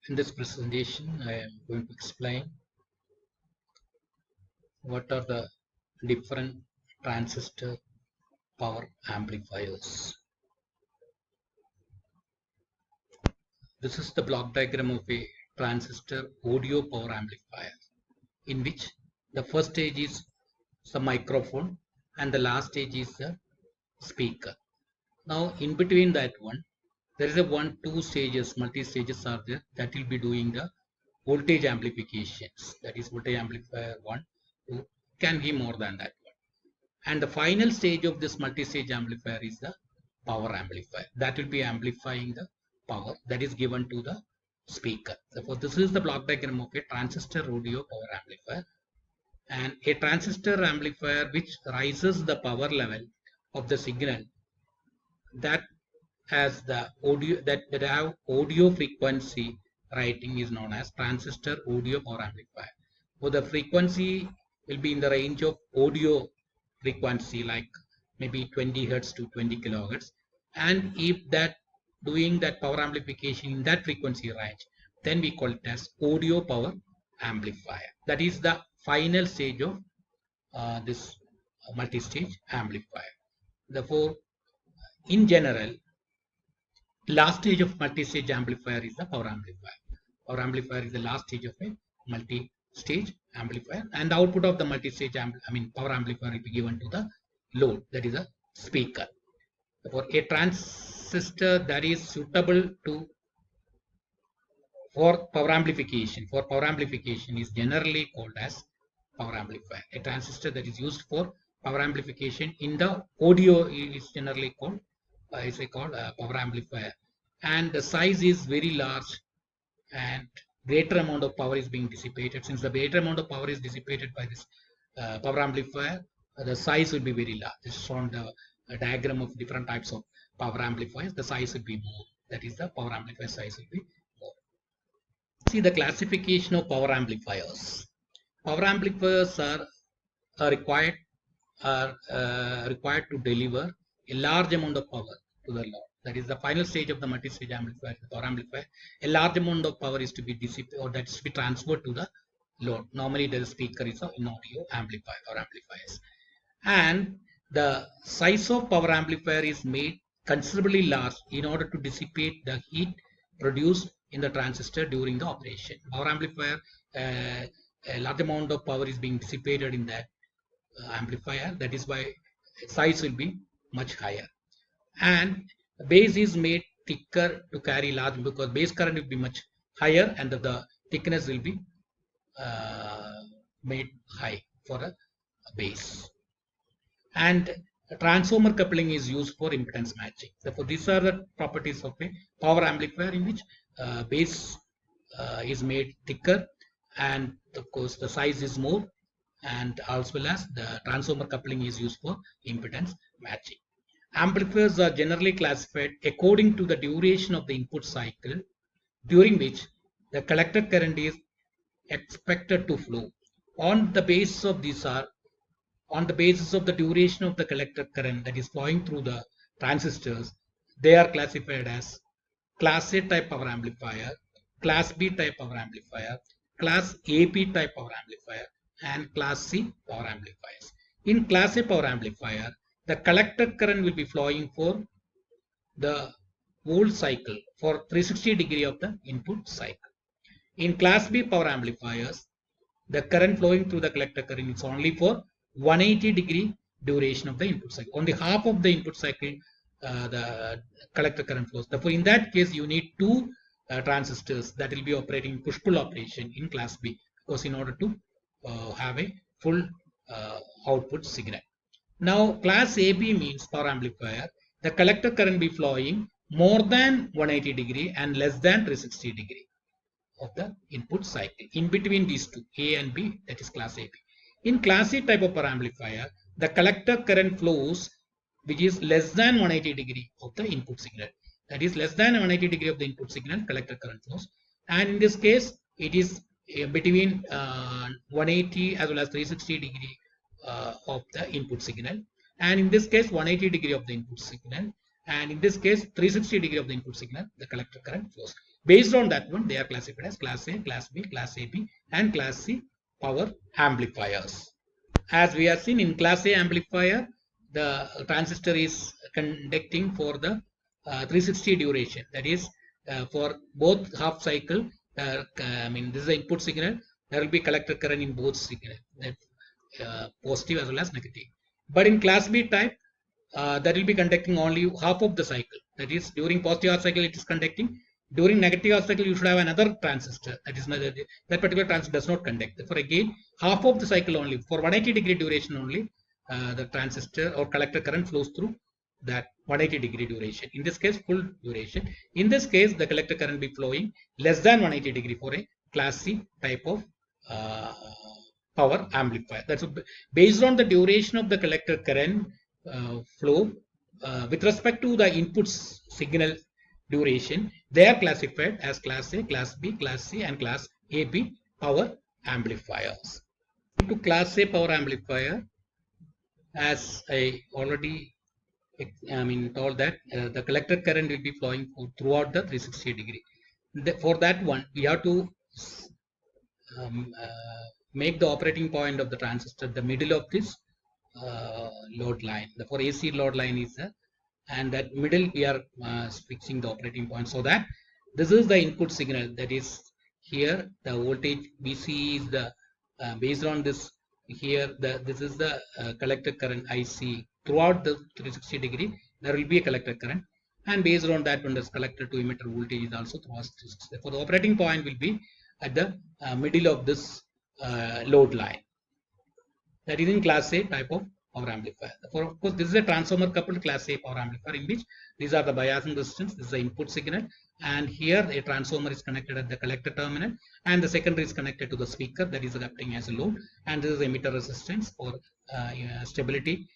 In this presentation, I am going to explain what are the different transistor power amplifiers. This is the block diagram of a transistor audio power amplifier, in which the first stage is the microphone and the last stage is the speaker. Now, in between that one, there is a two stages, multi-stages are there that will be doing the voltage amplifications. That is voltage amplifier 1, 2, can be more than that one. And the final stage of this multi-stage amplifier is the power amplifier. That will be amplifying the power that is given to the speaker. Therefore, this is the block diagram of a transistor audio power amplifier. And a transistor amplifier which rises the power level of the signal that has the audio that have audio frequency rating is known as transistor audio power amplifier. So the frequency will be in the range of audio frequency, like maybe 20 hertz to 20 kilohertz. And if that doing that power amplification in that frequency range, then we call it as audio power amplifier. That is the final stage of this multi-stage amplifier. Therefore, in general, last stage of multi-stage amplifier is the power amplifier. Power amplifier is the last stage of a multi-stage amplifier, and the output of the multi-stage power amplifier will be given to the load, that is a speaker. For a transistor that is suitable for power amplification is generally called as power amplifier. A transistor that is used for power amplification in the audio is generally called power amplifier, and the size is very large and greater amount of power is being dissipated. Since the greater amount of power is dissipated by this power amplifier, the size will be very large. This is shown the diagram of different types of power amplifiers. The size will be more, that is the power amplifier size will be more. See the classification of power amplifiers. Power amplifiers are required to deliver a large amount of power to the load. That is the final stage of the multi-stage amplifier, the power amplifier. A large amount of power is to be dissipated, or that is to be transferred to the load. Normally, the speaker is an audio amplifier or amplifiers, and the size of power amplifier is made considerably large in order to dissipate the heat produced in the transistor during the operation. Power amplifier, a large amount of power is being dissipated in that amplifier. That is why size will be much higher, and the base is made thicker to carry large, because base current will be much higher and the thickness will be made high for a base. And transformer coupling is used for impedance matching. Therefore, these are the properties of a power amplifier, in which base is made thicker, and of course the size is more, and as well as the transformer coupling is used for impedance matching. Amplifiers are generally classified according to the duration of the input cycle during which the collector current is expected to flow. On the basis of the duration of the collector current that is flowing through the transistors, they are classified as Class A type power amplifier, Class B type power amplifier, Class AB type power amplifier, and Class C power amplifiers. In Class A power amplifier, the collector current will be flowing for the whole cycle, for 360 degree of the input cycle. In Class B power amplifiers, the current flowing through the collector current is only for 180 degree duration of the input cycle. Only half of the input cycle the collector current flows. Therefore, in that case, you need two transistors that will be operating push-pull operation in Class B, because in order to have a full output signal. Now, Class AB means power amplifier. The collector current be flowing more than 180 degree and less than 360 degree of the input cycle. In between these two, A and B, that is Class AB. In Class A type of power amplifier, the collector current flows which is less than 180 degree of the input signal. That is less than 180 degree of the input signal, collector current flows. And in this case, it is between 180 as well as 360 degree of the input signal. And in this case, 180 degree of the input signal. And in this case, 360 degree of the input signal, the collector current flows. Based on that one, they are classified as Class A, Class B, Class AB, and Class C power amplifiers. As we have seen in Class A amplifier, the transistor is conducting for the 360 duration. That is, for both half cycle, this is the input signal. There will be collector current in both signal, positive as well as negative. But in Class B type, that will be conducting only half of the cycle. That is, during positive half cycle, it is conducting. During negative half cycle, you should have another transistor. That is, that particular transistor does not conduct. Therefore, again, half of the cycle only, for 180-degree duration only, the transistor or collector current flows through that 180-degree duration. In this case, full duration. In this case, the collector current will be flowing less than 180-degree for a Class C type of power amplifier. That's based on the duration of the collector current flow with respect to the input signal duration, they are classified as Class A, Class B, Class C, and Class AB power amplifiers. To Class A power amplifier, as I already told that the collector current will be flowing throughout the 360 degree. For that one, we have to make the operating point of the transistor the middle of this load line. Therefore, AC load line is there, and that middle we are fixing the operating point, so that this is the input signal. That is, here the voltage VC is the based on this. Here this is the collector current IC throughout the 360 degree. There will be a collector current, and based on that one, this collector to emitter voltage is also throughout. Therefore, the operating point will be at the middle of this load line. That is in Class A type of power amplifier. Therefore, of course, this is a transformer coupled Class A power amplifier, in which these are the biasing resistance, this is the input signal, and here a transformer is connected at the collector terminal, and the secondary is connected to the speaker, that is acting as a load, and this is emitter resistance for stability,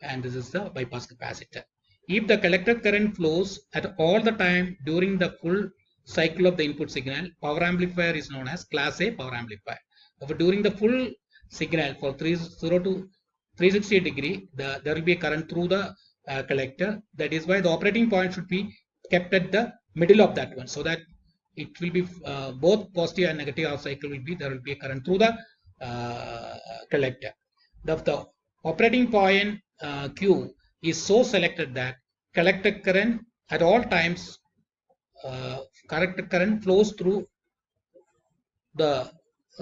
and this is the bypass capacitor. If the collector current flows at all the time during the full cycle of the input signal, power amplifier is known as Class A power amplifier. Therefore, during the full signal for 30 to 360 degree, there will be a current through the collector. That is why the operating point should be kept at the middle of that one, so that it will be both positive and negative half cycle will be, there will be a current through the collector. The operating point Q is so selected that collector current at all times, collector current flows through the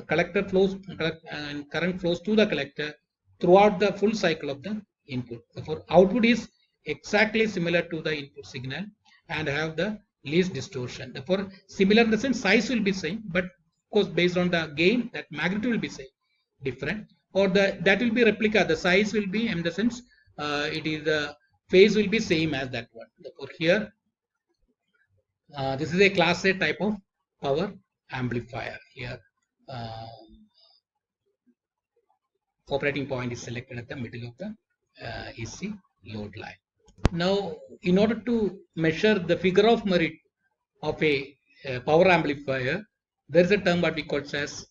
collector flows and current flows to the collector throughout the full cycle of the input. Therefore, output is exactly similar to the input signal and have the least distortion. Therefore, similar in the sense size will be same, but of course based on the gain, that magnitude will be same, different, or that will be replica. The size will be in the sense it is the phase will be same as that one. Therefore, here this is a Class A type of power amplifier. Here operating point is selected at the middle of the AC load line. Now, in order to measure the figure of merit of a power amplifier, there is a term what we call as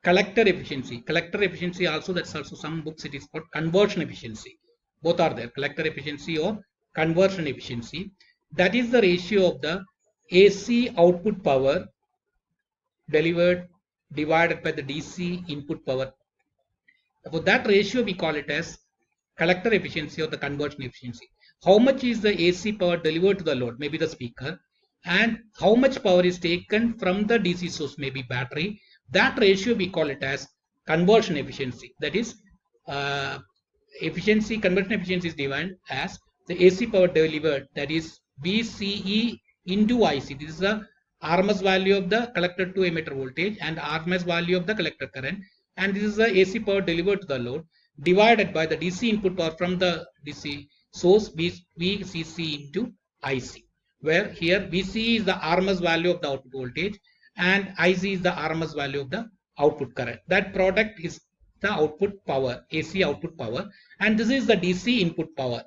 collector efficiency. Collector efficiency also, that's also some books it is called conversion efficiency. Both are there, collector efficiency or conversion efficiency. That is the ratio of the AC output power delivered divided by the DC input power. For that ratio, we call it as collector efficiency or the conversion efficiency. How much is the AC power delivered to the load, maybe the speaker, and how much power is taken from the DC source, maybe battery. That ratio we call it as conversion efficiency. That is, conversion efficiency is defined as the AC power delivered, that is VCE into IC. This is the RMS value of the collector to emitter voltage and RMS value of the collector current, and this is the AC power delivered to the load divided by the DC input power from the DC source, VCC into IC, where here VCE is the RMS value of the output voltage and IC is the RMS value of the output current. That product is the output power, AC output power, and this is the DC input power.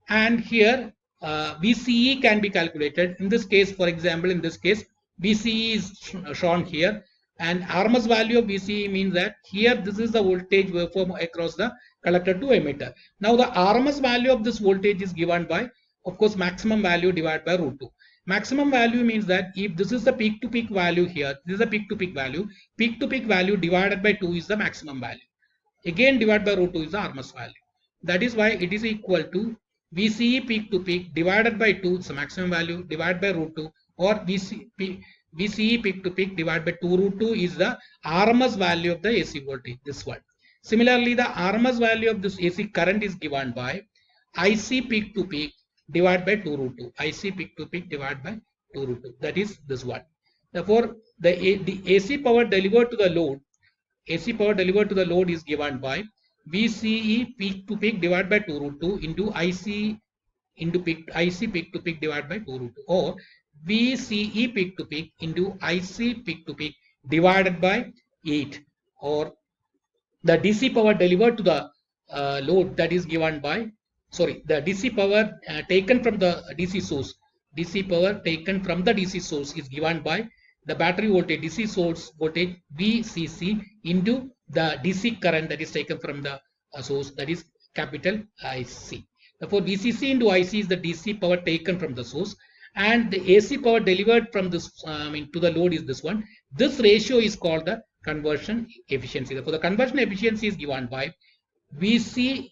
And here VCE can be calculated. In this case, for example, in this case, VCE is shown here, and RMS value of VCE means that here this is the voltage waveform across the collector to emitter. Now the RMS value of this voltage is given by, of course, maximum value divided by √2. Maximum value means that if this is the peak to peak value here, this is the peak to peak value divided by 2 is the maximum value. Again divided by root 2 is the RMS value. That is why it is equal to VCE peak to peak divided by 2 is the maximum value divided by root 2, or VCE peak to peak divided by 2 root 2 is the RMS value of the AC voltage, this one. Similarly, the RMS value of this AC current is given by IC peak to peak divided by 2 root 2. IC peak to peak divided by 2 root 2. That is this one. Therefore, the AC power delivered to the load, is given by VCE peak to peak divided by 2 root 2 into IC peak to peak divided by 2 root 2, or VCE peak to peak into IC peak to peak divided by 8, or the DC power delivered to the load, that is given by, the DC power taken from the DC source, is given by the battery voltage, DC source voltage VCC into the DC current that is taken from the source, that is capital IC. Therefore, VCC into IC is the DC power taken from the source, and the AC power delivered from this to the load is this one. This ratio is called the conversion efficiency. Therefore, the conversion efficiency is given by VCE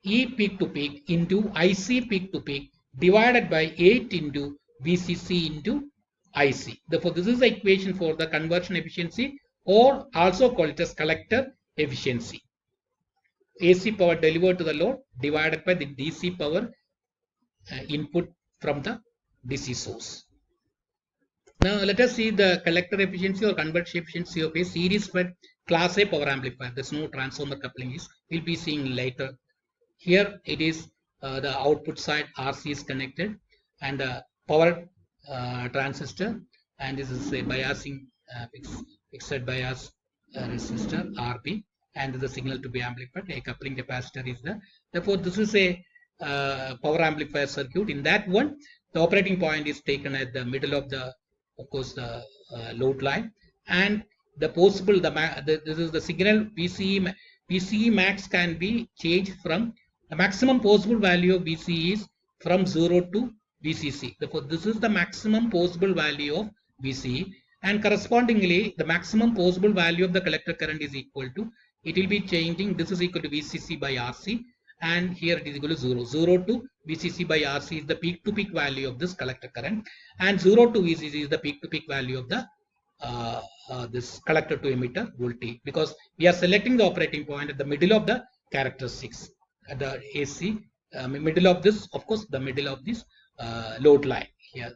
peak to peak into IC peak to peak divided by 8 into VCC into IC. Therefore, this is the equation for the conversion efficiency, or also call it as collector efficiency. AC power delivered to the load divided by the DC power input from the DC source. Now let us see the collector efficiency or conversion efficiency of a series fed class A power amplifier. There's no transformer coupling, we'll be seeing later. Here it is the output side RC is connected, and the power transistor, and this is a biasing fixed bias resistor RB, and the signal to be amplified. A coupling capacitor is there. Therefore, this is a power amplifier circuit. In that one, the operating point is taken at the middle of the, of course, the load line, and the possible this is the signal VCE max can be changed from the maximum possible value of VCE is from 0 to VCC. Therefore, this is the maximum possible value of VCE, and correspondingly the maximum possible value of the collector current is equal to, it will be changing, this is equal to VCC by RC, and here it is equal to 0. 0 to VCC by RC is the peak to peak value of this collector current, and 0 to VCC is the peak to peak value of the this collector to emitter voltage, because we are selecting the operating point at the middle of the characteristics at the AC, middle of this, of course, the middle of this load line here.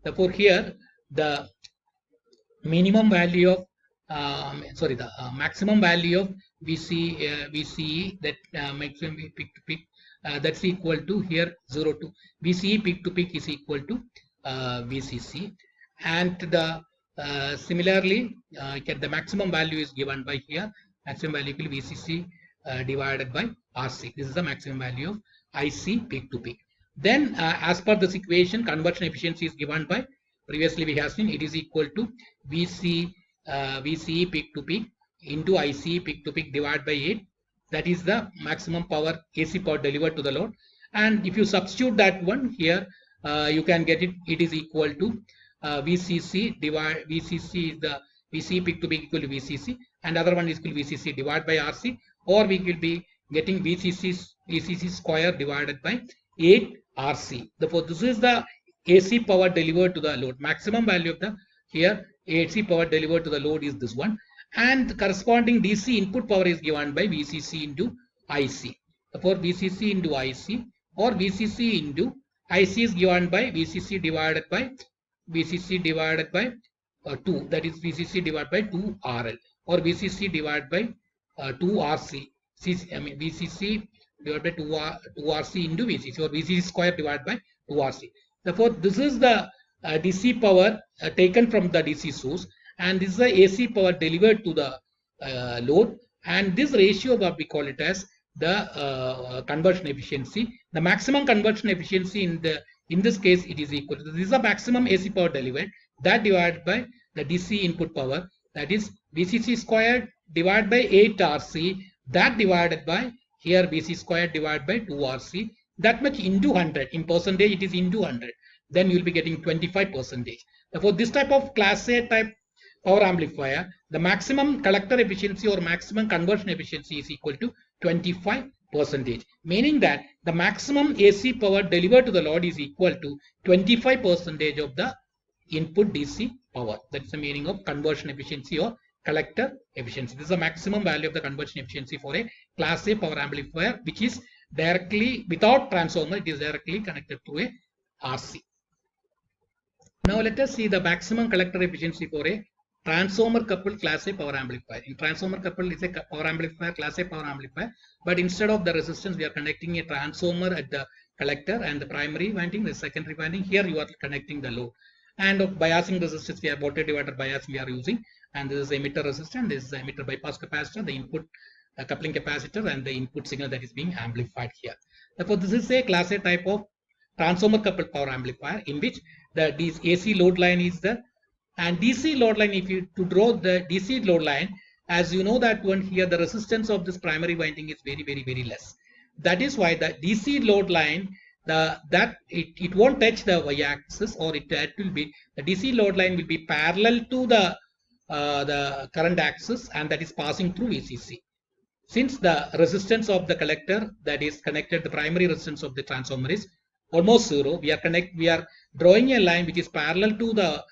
Therefore, here the minimum value of the maximum value of VCE that maximum peak to peak, that's equal to here 0 to VCE peak to peak is equal to VCC, and the similarly the maximum value is given by here, maximum value equal to VCC divided by RC. This is the maximum value of IC peak to peak. Then as per this equation, conversion efficiency is given by, previously we have seen, it is equal to VCE peak to peak into IC peak to peak divided by 8. That is the maximum power, AC power delivered to the load. And if you substitute that one here, you can get it. It is equal to VCC is the VCE peak to peak equal to VCC, and other one is equal to VCC divided by RC, or we will be getting VCC square divided by 8 RC. Therefore, this is the AC power delivered to the load. Maximum value of the here AC power delivered to the load is this one, and the corresponding DC input power is given by VCC into IC. Therefore, VCC into IC or VCC into IC is given by VCC divided by 2, that is VCC divided by 2 RL, or VCC divided by 2 RC. VCC divided by 2 RC into VCC, or VCC square divided by 2 RC. Therefore, this is the DC power taken from the DC source, and this is the AC power delivered to the load, and this ratio what we call it as the conversion efficiency. The maximum conversion efficiency in this case, it is equal to, this is the maximum AC power delivered, that divided by the DC input power, that is VCC squared divided by 8 RC, that divided by here VC squared divided by 2 RC, that much into 100. In percentage, it is into 100. then you'll be getting 25%. Therefore, this type of class A type power amplifier, the maximum collector efficiency or maximum conversion efficiency is equal to 25%, meaning that the maximum AC power delivered to the load is equal to 25% of the input DC power. That's the meaning of conversion efficiency or collector efficiency. This is the maximum value of the conversion efficiency for a class A power amplifier, which is directly without transformer. It is directly connected to a RC. Now let us see the maximum collector efficiency for a transformer coupled class A power amplifier. In transformer coupled is a power amplifier, class A power amplifier, but instead of the resistance, we are connecting a transformer at the collector and the primary winding, the secondary winding. Here you are connecting the load. And of biasing resistance, we have voltage divider bias we are using, and this is emitter resistance, this is the emitter bypass capacitor, the input coupling capacitor, and the input signal that is being amplified here. Therefore, this is a class A type of transformer coupled power amplifier in which the AC load line is there, and DC load line, if you to draw the DC load line, as you know that one here, the resistance of this primary winding is very less. That is why the DC load line, it won't touch the y-axis, or it will be, the DC load line will be parallel to the current axis, and that is passing through VCC. Since the resistance of the collector that is connected, the primary resistance of the transformer is almost zero, we are drawing a line which is parallel to the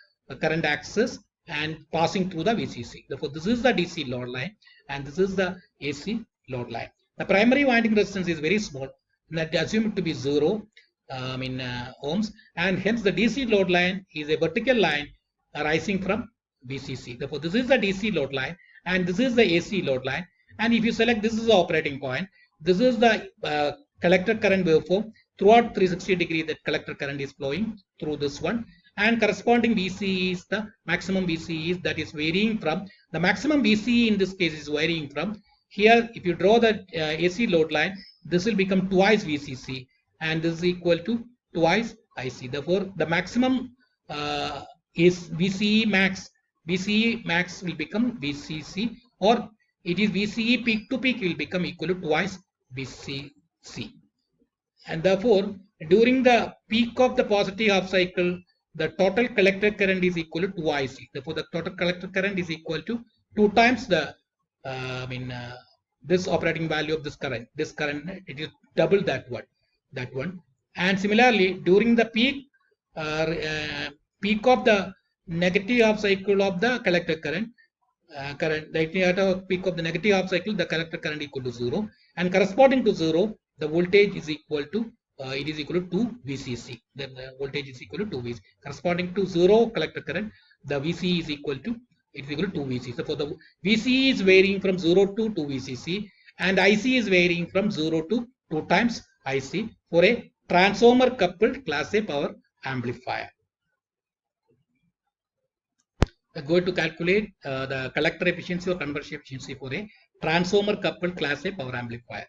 current axis and passing through the VCC. Therefore, this is the DC load line and this is the AC load line. The primary winding resistance is very small, that assume it to be 0 ohms, and hence the DC load line is a vertical line arising from VCC. Therefore, this is the DC load line and this is the AC load line. And if you select, this is the operating point, this is the collector current waveform. Throughout 360 degree, that collector current is flowing through this one, and corresponding VCE is the maximum VCE that is varying from, the maximum VCE in this case is varying from, here if you draw the AC load line, this will become twice VCC and this is equal to twice IC. Therefore, the maximum is VCE max. VCE max will become VCC, or it is VCE peak to peak will become equal to twice VCC. And therefore, during the peak of the positive half cycle, the total collector current is equal to 2 IC. Therefore, the total collector current is equal to 2 times the this operating value of this current. This current, it is double that one. And similarly, during the peak of the negative half cycle of the collector current, the peak of the negative half cycle, the collector current equal to 0, and corresponding to 0, the voltage is equal to it is equal to 2 VCC. Then the voltage is equal to 2 VCC. Corresponding to 0 collector current, the VCE is equal to 2 VCC. So for the VCE is varying from 0 to 2 VCC, and IC is varying from 0 to 2 times IC for a transformer coupled class A power amplifier. We're going to calculate the collector efficiency or conversion efficiency for a transformer coupled class A power amplifier.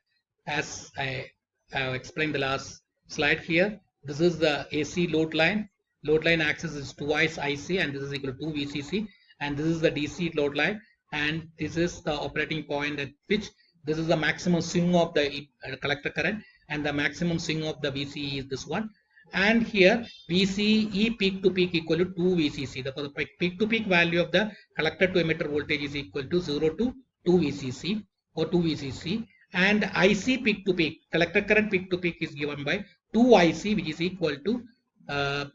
As I have explained the last slide here, this is the AC load line. Load line axis is twice IC and this is equal to 2 VCC, and this is the DC load line, and this is the operating point at which this is the maximum swing of the collector current, and the maximum swing of the VCE is this one. And here VCE peak to peak equal to 2 VCC. The peak to peak value of the collector to emitter voltage is equal to 0 to 2 VCC or 2 VCC. And IC peak to peak, collector current peak to peak is given by 2 IC, which is equal to 2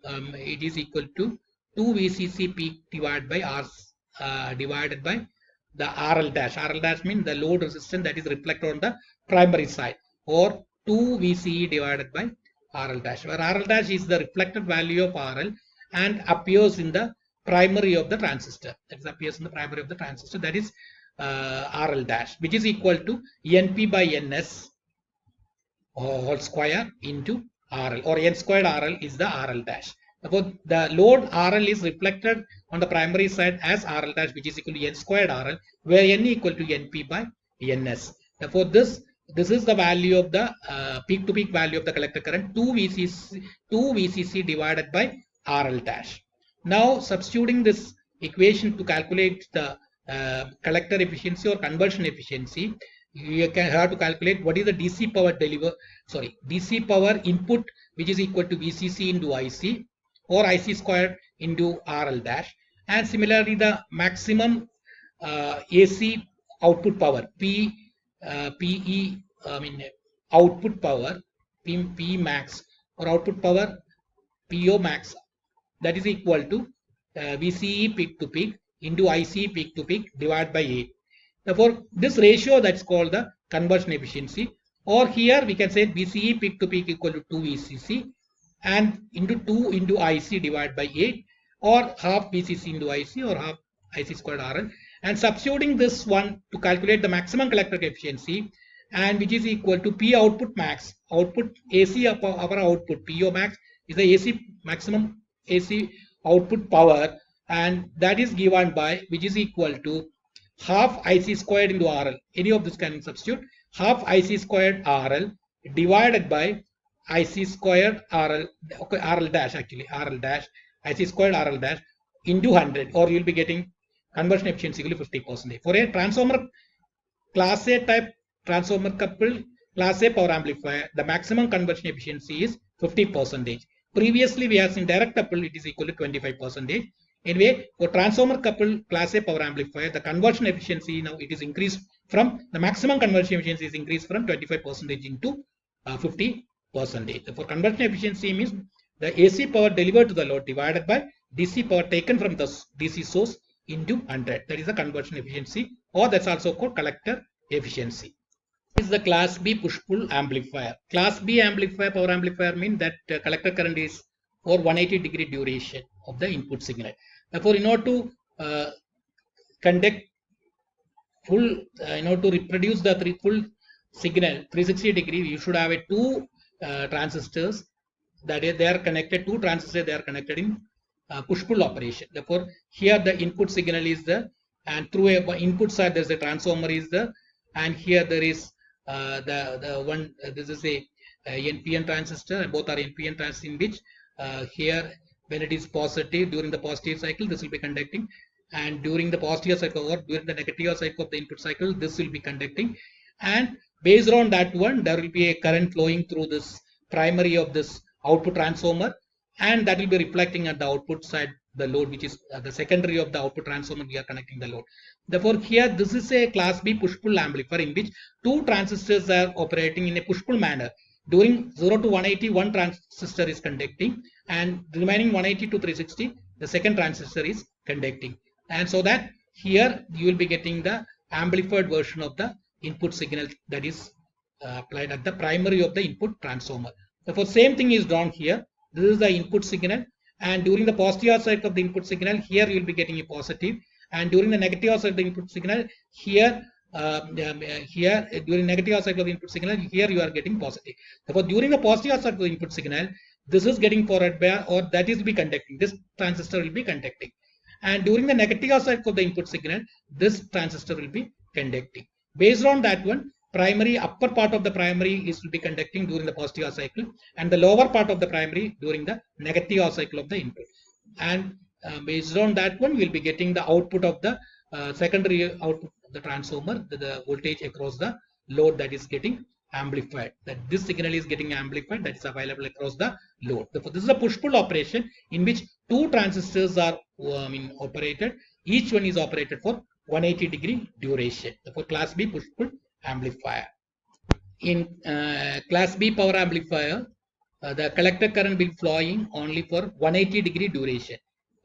VCC peak divided by R divided by the RL dash. RL dash means the load resistance that is reflected on the primary side, or 2 VCE divided by RL dash, where RL dash is the reflected value of RL and appears in the primary of the transistor. That appears in the primary of the transistor. That is RL dash, which is equal to NP by NS whole square into RL, or N squared RL is the RL dash. Therefore, the load RL is reflected on the primary side as RL dash, which is equal to N squared RL, where N equal to NP by NS. Therefore, this is the value of the peak to peak value of the collector current, 2 VCC divided by RL dash. Now, substituting this equation to calculate the collector efficiency or conversion efficiency, you can have to calculate what is the DC power DC power input, which is equal to VCC into IC, or IC squared into RL dash. And similarly, the maximum AC output power PE, output power P max or output power PO max, that is equal to VCE peak to peak into IC peak to peak divided by 8. Therefore, this ratio, that's called the conversion efficiency, or here we can say VCE peak to peak equal to 2 VCC and into 2 into IC divided by 8, or half VCC into IC or half IC squared RL, and substituting this one to calculate the maximum collector efficiency, and which is equal to P output max, output AC of our output PO max is the AC maximum AC output power, and that is given by, which is equal to half IC squared into RL. Any of this can substitute. Half IC squared RL divided by IC squared RL, okay, RL dash actually, RL dash, IC squared RL dash into 100, or you will be getting conversion efficiency equal to 50%. For a transformer, class A type transformer coupled class A power amplifier, the maximum conversion efficiency is 50%. Previously, we have seen direct coupled, it is equal to 25%. Anyway, for transformer coupled class A power amplifier, the conversion efficiency now it is increased from, the maximum conversion efficiency is increased from 25% into 50%. For conversion efficiency means the AC power delivered to the load divided by DC power taken from the DC source into 100. That is the conversion efficiency, or that's also called collector efficiency. This is the class B push-pull amplifier. Class B amplifier, power amplifier means that collector current is for 180-degree duration of the input signal. Therefore, in order to conduct full, in order to reproduce the full signal 360-degree, you should have a two transistors that is, they are connected, two transistors, they are connected in push-pull operation. Therefore, here the input signal is the, and through a input side there is a transformer is the, and here there is the one, this is a NPN transistor, both are NPN transistors, in which here when it is positive, during the positive cycle this will be conducting, and during the positive cycle or during the negative cycle of the input cycle this will be conducting, and based on that one there will be a current flowing through this primary of this output transformer, and that will be reflecting at the output side the load, which is the secondary of the output transformer we are connecting the load. Therefore, here this is a class B push-pull amplifier in which two transistors are operating in a push-pull manner. During 0 to 180, one transistor is conducting, and remaining 180 to 360, the second transistor is conducting. And so that here you will be getting the amplified version of the input signal that is applied at the primary of the input transformer. Therefore, same thing is drawn here. This is the input signal, and during the positive side of the input signal, here you will be getting a positive, and during the negative side of the input signal, here during negative side of the input signal, here you are getting positive. Therefore, during the positive side of the input signal, this is getting forward by, or that is be conducting. This transistor will be conducting, and during the negative side of the input signal, this transistor will be conducting. Based on that one, primary upper part of the primary is will be conducting during the positive cycle, and the lower part of the primary during the negative cycle of the input. And based on that one, we will be getting the output of the secondary output of the transformer, the voltage across the load that is getting amplified. That this signal is getting amplified, that is available across the load. Therefore, this is a push-pull operation in which two transistors are operated. Each one is operated for 180-degree duration. Therefore, class B push-pull amplifier. In class B power amplifier, the collector current will be flowing only for 180-degree duration.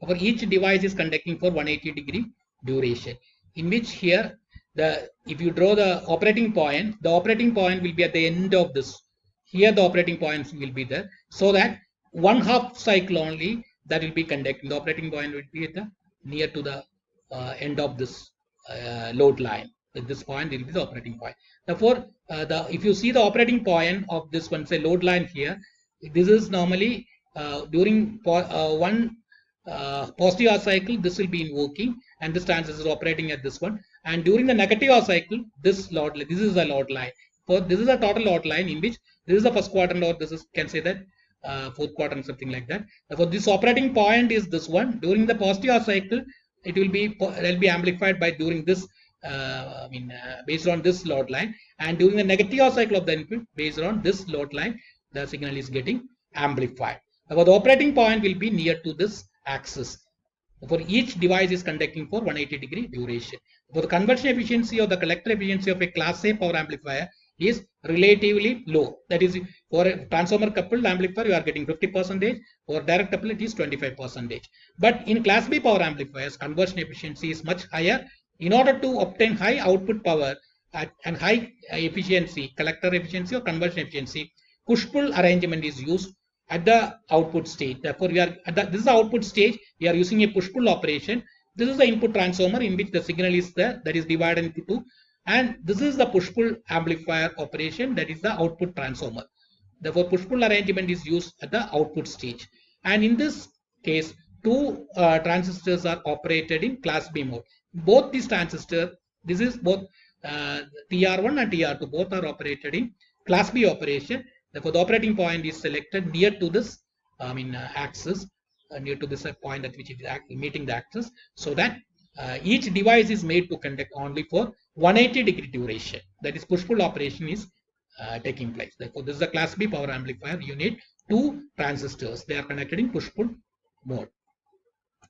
For each device is conducting for 180-degree duration, in which here if you draw the operating point will be at the end of this. Here the operating points will be there, so that one half cycle only that will be conducting. The operating point will be at the near to the end of this load line. At this point will be the operating point. Therefore, if you see the operating point of this one, say load line here, this is normally during one positive cycle, this will be invoking, and this transistor is operating at this one. And during the negative cycle, this is a load line. So this is a total load line in which this is the first quadrant, or this is, can say that fourth quadrant, something like that. Therefore, this operating point is this one. During the positive cycle, it will be amplified by during this based on this load line, and during the negative cycle of the input, based on this load line, the signal is getting amplified. Therefore, the operating point will be near to this axis. For each device is conducting for 180-degree duration. For the conversion efficiency or the collector efficiency of a class A power amplifier is relatively low. That is, for a transformer coupled amplifier, you are getting 50%. For direct coupled, it is 25%. But in class B power amplifiers, conversion efficiency is much higher. In order to obtain high output power and high efficiency, collector efficiency or conversion efficiency, push-pull arrangement is used at the output stage. Therefore, we are at this is the output stage. We are using a push-pull operation. This is the input transformer in which the signal is there, that is divided into two, and this is the push-pull amplifier operation, that is the output transformer. Therefore, push-pull arrangement is used at the output stage. And in this case, two transistors are operated in class B mode. Both these transistors, this is both TR1 and TR2, both are operated in class B operation. Therefore, the operating point is selected near to this axis, near to this point at which it is meeting the axis, so that each device is made to conduct only for 180-degree duration. That is, push-pull operation is taking place. Therefore, this is a class B power amplifier. You need two transistors. They are connected in push-pull mode.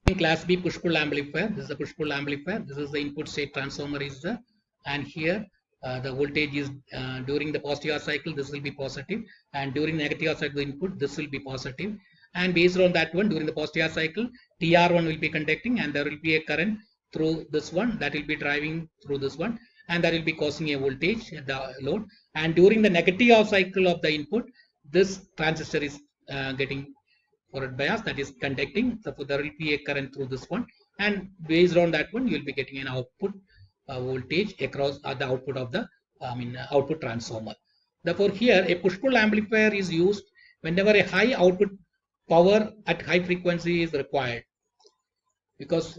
In class B push-pull amplifier, this is a push-pull amplifier. This is the input state transformer is the, and here the voltage is during the positive half cycle, this will be positive, and during negative half cycle input, this will be positive. And based on that one, during the positive half cycle, TR1 will be conducting, and there will be a current through this one that will be driving through this one, and that will be causing a voltage at the load. And during the negative half cycle of the input, this transistor is getting forward bias, that is conducting. So there will be a current through this one, and based on that one, you will be getting an output voltage across the output of the output transformer. Therefore, here a push-pull amplifier is used whenever a high output power at high frequency is required, because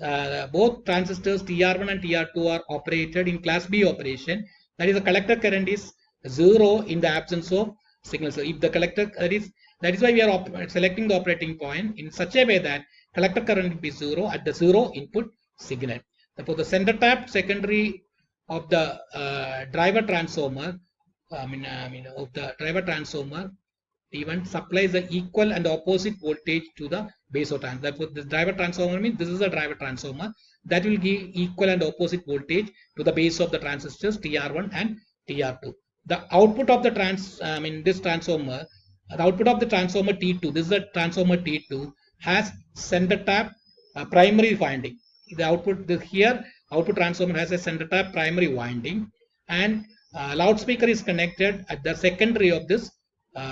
both transistors TR1 and TR2 are operated in class B operation. That is, the collector current is 0 in the absence of signal. So if the collector, that is why we are selecting the operating point in such a way that collector current will be 0 at the 0 input signal. Therefore, the center tap secondary of the driver transformer, of the driver transformer T1 supplies the equal and opposite voltage to the base of transformer. Therefore, this driver transformer means this is a driver transformer that will give equal and opposite voltage to the base of the transistors TR1 and TR2. The output of the this transformer, the output of the transformer T2, this is a transformer T2, has center tap primary winding. The output here, output transformer has a center tap primary winding, and loudspeaker is connected at the secondary of this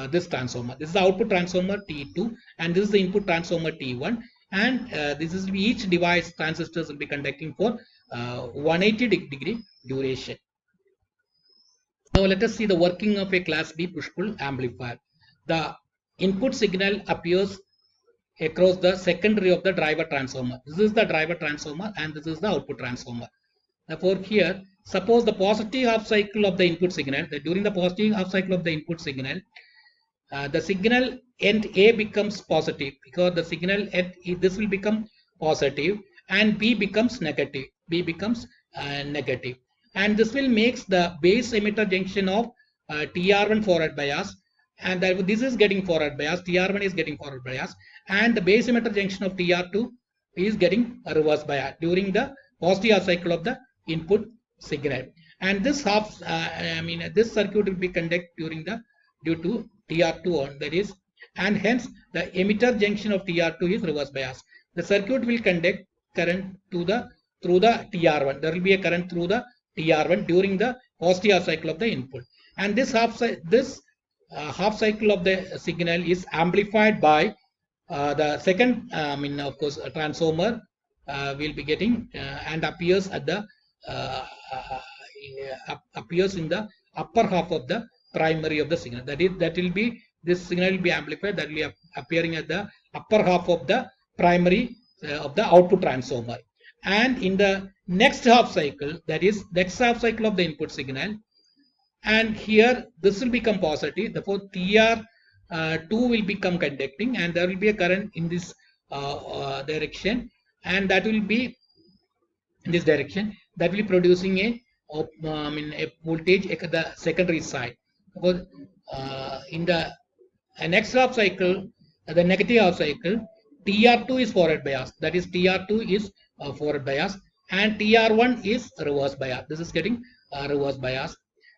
this transformer. This is the output transformer T2, and this is the input transformer T1, and this is each device transistors will be conducting for 180-degree duration. Now let us see the working of a class B push-pull amplifier. The input signal appears across the secondary of the driver transformer. This is the driver transformer, and this is the output transformer. Therefore, here, suppose the positive half cycle of the input signal, that during the positive half cycle of the input signal, the signal end A becomes positive, because the signal at this will become positive, and B becomes negative. B becomes negative, and this will makes the base emitter junction of TR1 forward bias, and this is getting forward bias. TR1 is getting forward bias, and the base emitter junction of TR2 is getting a reverse bias during the positive half cycle of the input signal. And this this circuit will be conducted due to TR2 on, that is, and hence the emitter junction of TR2 is reverse bias. The circuit will conduct current through the TR1. There will be a current through the TR1 during the positive half cycle of the input, and this half half cycle of the signal is amplified by the second of course transformer will be getting and appears at the appears in the upper half of the primary of the signal. That will be, this signal will be amplified, that will be appearing at the upper half of the primary of the output transformer. And in the next half cycle, that is next half cycle of the input signal, and here this will become positive. Therefore, TR2 will become conducting, and there will be a current in this direction, and that will be in this direction, that will be producing a voltage at the secondary side. Because in the next half cycle, the negative half cycle, TR2 is forward bias. That is TR2 is forward bias and TR1 is reverse bias. This is getting reverse bias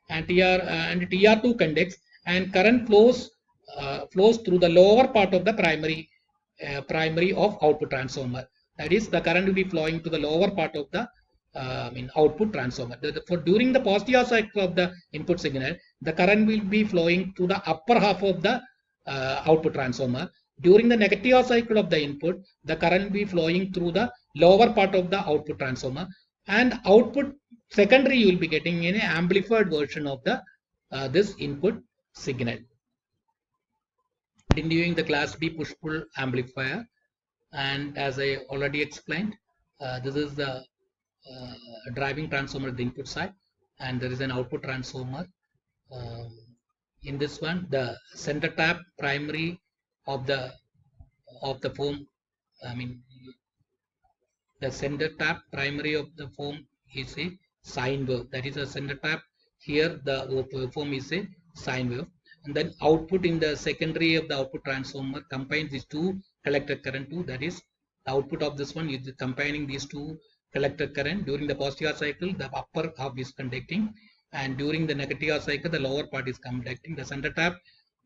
and TR2 conducts and current flows through the lower part of the primary of output transformer. That is, the current will be flowing to the lower part of the output transformer. For during the positive half cycle of the input signal, the current will be flowing to the upper half of the output transformer. During the negative half cycle of the input, the current will be flowing through the lower part of the output transformer, and output secondary you will be getting in an amplified version of the this input signal. Continuing the class B push-pull amplifier, and as I already explained, this is the driving transformer at the input side, and there is an output transformer. In this one, the center tap primary of the form, the center tap primary of the form is a sine wave. That is a center tap. Here the form is a sine wave, and then output in the secondary of the output transformer combines these two collector current too. That is, the output of this one is combining these two collector current. During the positive half cycle, the upper half is conducting, and during the negative half cycle, the lower part is conducting. The center tap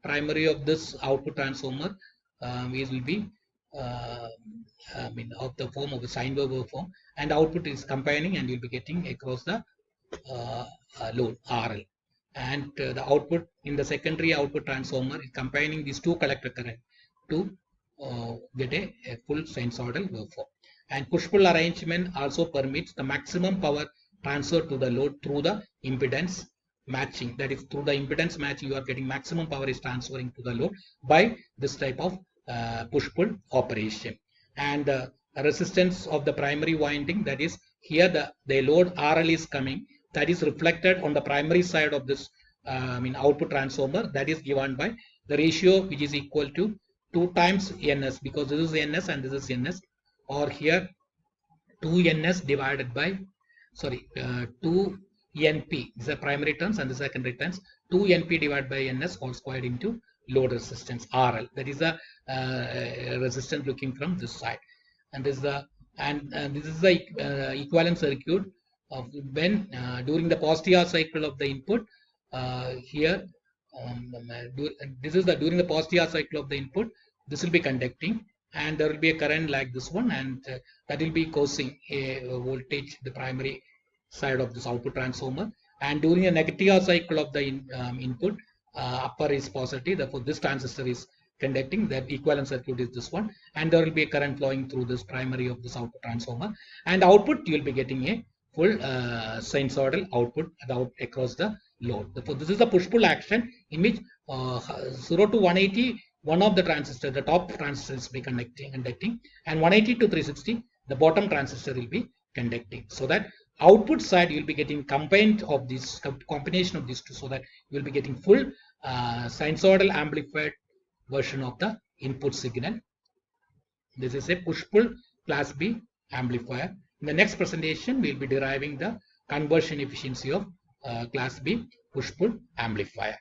primary of this output transformer will be of the form of a sine wave form, and output is combining, and you'll be getting across the load RL. And the output in the secondary output transformer is combining these two collector current to get a full sinusoidal waveform. And push-pull arrangement also permits the maximum power transfer to the load through the impedance matching. That is, through the impedance matching, you are getting maximum power is transferring to the load by this type of push-pull operation. And the resistance of the primary winding, that is, here the load RL is coming, that is reflected on the primary side of this output transformer. That is given by the ratio which is equal to 2 times NS, because this is NS and this is NS, or here 2 NS divided by 2 NP. This is the primary turns and the secondary turns. 2 NP divided by NS all squared into load resistance RL. That is the resistance looking from this side, and this is the equivalent circuit of when during the positive half cycle of the input. Here this is the during the positive half cycle of the input, this will be conducting, and there will be a current like this one, and that will be causing a voltage the primary side of this output transformer. And during the negative half cycle of the input, upper is positive, therefore this transistor is conducting. The equivalent circuit is this one, and there will be a current flowing through this primary of this output transformer, and output you will be getting a full sinusoidal output across the load. Therefore, this is the push-pull action in which 0 to 180, one of the transistor, the top transistor will be conducting, and 180 to 360, the bottom transistor will be conducting. So that output side you will be getting combined of this combination of these two, so that you will be getting full sinusoidal amplified version of the input signal. This is a push-pull class B amplifier. In the next presentation, we will be deriving the conversion efficiency of class B push-pull amplifier.